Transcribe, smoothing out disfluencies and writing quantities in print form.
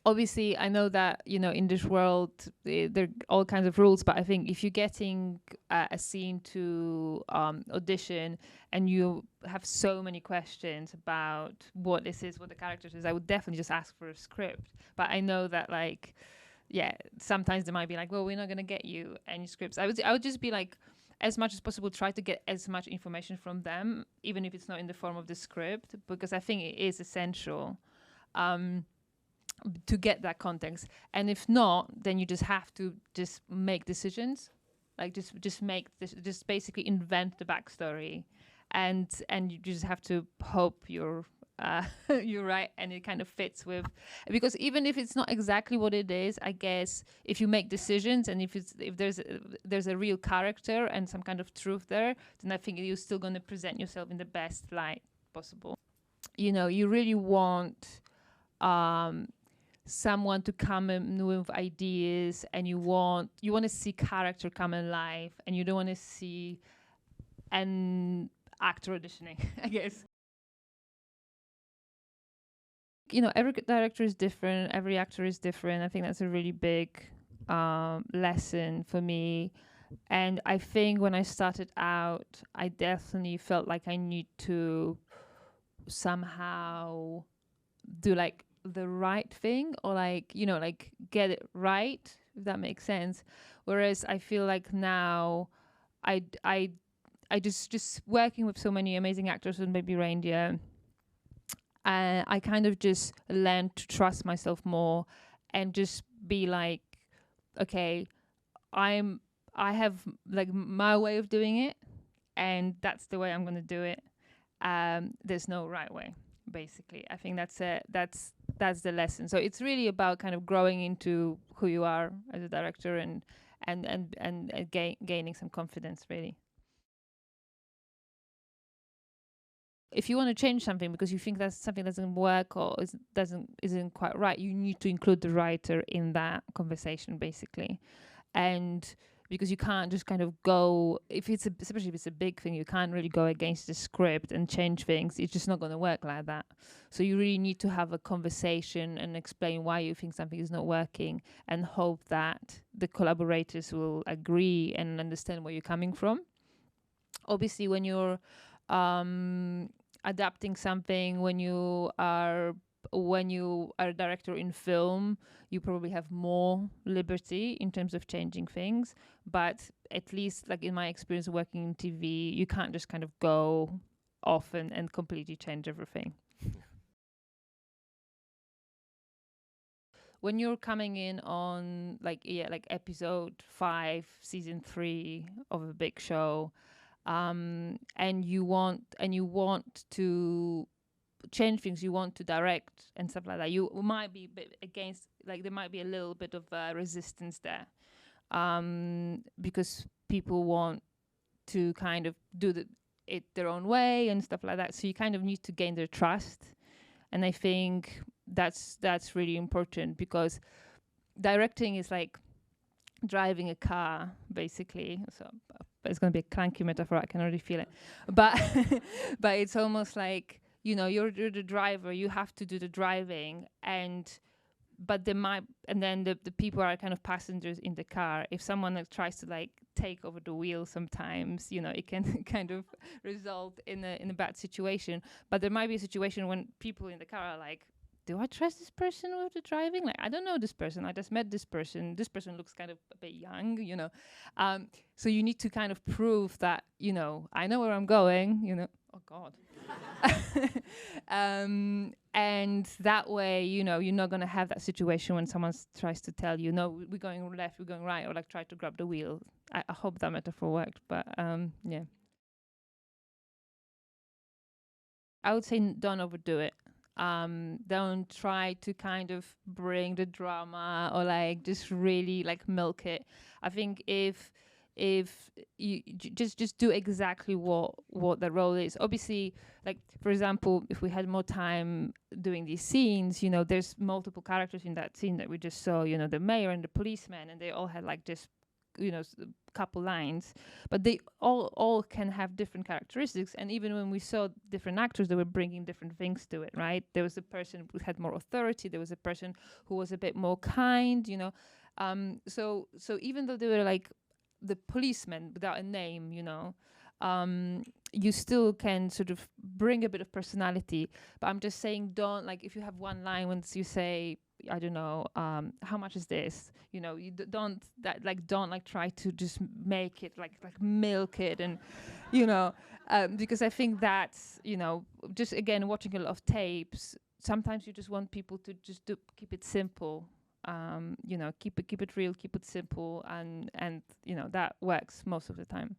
obviously I know that, you know, in this world there are all kinds of rules, but I think if you're getting a scene to audition and you have so many questions about what this is, what the characters is, I would definitely just ask for a script. But I know that, like, yeah, sometimes they might be like, well, we're not going to get you any scripts. I would just be like, as much as possible, try to get as much information from them, even if it's not in the form of the script, because I think it is essential to get that context. And if not, then you just have to just make decisions, like just basically invent the backstory, and you just have to hope you're you're right and it kind of fits with, because even if it's not exactly what it is, I guess if you make decisions and if there's a real character and some kind of truth there, then I think you're still going to present yourself in the best light possible. You know, you really want someone to come in with ideas, and you want to see character come alive, and you don't want to see an actor auditioning, I guess. You know, every director is different, every actor is different. I think that's a really big lesson for me. And I think when I started out, I definitely felt like I need to somehow do like the right thing, or like, you know, like get it right, if that makes sense. Whereas I feel like now I just working with so many amazing actors and maybe Reindeer, I kind of just learned to trust myself more and just be like, okay, I have like my way of doing it, and that's the way I'm going to do it. There's no right way, basically. I think that's the lesson. So it's really about kind of growing into who you are as a director and gaining some confidence, really. If you want to change something because you think that something doesn't work or isn't quite right, you need to include the writer in that conversation, basically. And because you can't just kind of go, especially if it's a big thing, you can't really go against the script and change things. It's just not going to work like that. So you really need to have a conversation and explain why you think something is not working, and hope that the collaborators will agree and understand where you're coming from. Obviously, when you're adapting something, when you are a director in film, you probably have more liberty in terms of changing things. But at least, like in my experience working in TV, you can't just kind of go off and completely change everything. When you're coming in on like episode 5, season 3 of a big show, and you want to change things, you want to direct and stuff like that, you might be a bit against, like there might be a little bit of resistance there, because people want to kind of do it their own way and stuff like that. So you kind of need to gain their trust, and I think that's really important, because directing is like driving a car, basically. So it's going to be a clanky metaphor, I can already feel it, but but it's almost like, you know, you're the driver, you have to do the driving, but then the people are kind of passengers in the car. If someone like tries to like take over the wheel, sometimes, you know, it can kind of result in a bad situation. But there might be a situation when people in the car are like, do I trust this person with the driving? Like, I don't know this person. I just met this person. This person looks kind of a bit young, you know. So you need to kind of prove that, you know, I know where I'm going, you know. Oh, God. And that way, you know, you're not going to have that situation when someone tries to tell you, no, we're going left, we're going right, or like try to grab the wheel. I hope that metaphor worked, but yeah. I would say don't overdo it. Don't try to kind of bring the drama or like just really like milk it. I think if you just do exactly what the role is. Obviously, like for example, if we had more time doing these scenes, you know, there's multiple characters in that scene that we just saw, you know, the mayor and the policeman, and they all had like just couple lines, but they all can have different characteristics. And even when we saw different actors, they were bringing different things to it, right? There was a person who had more authority. There was a person who was a bit more kind, so even though they were like the policeman without a name, you still can sort of bring a bit of personality. But I'm just saying, don't, like, if you have one line, once you say, I don't know, how much is this? Don't try to just make it like milk it, and because I think that's, just again watching a lot of tapes, sometimes you just want people to just keep it simple. Keep it real, keep it simple, and that works most of the time.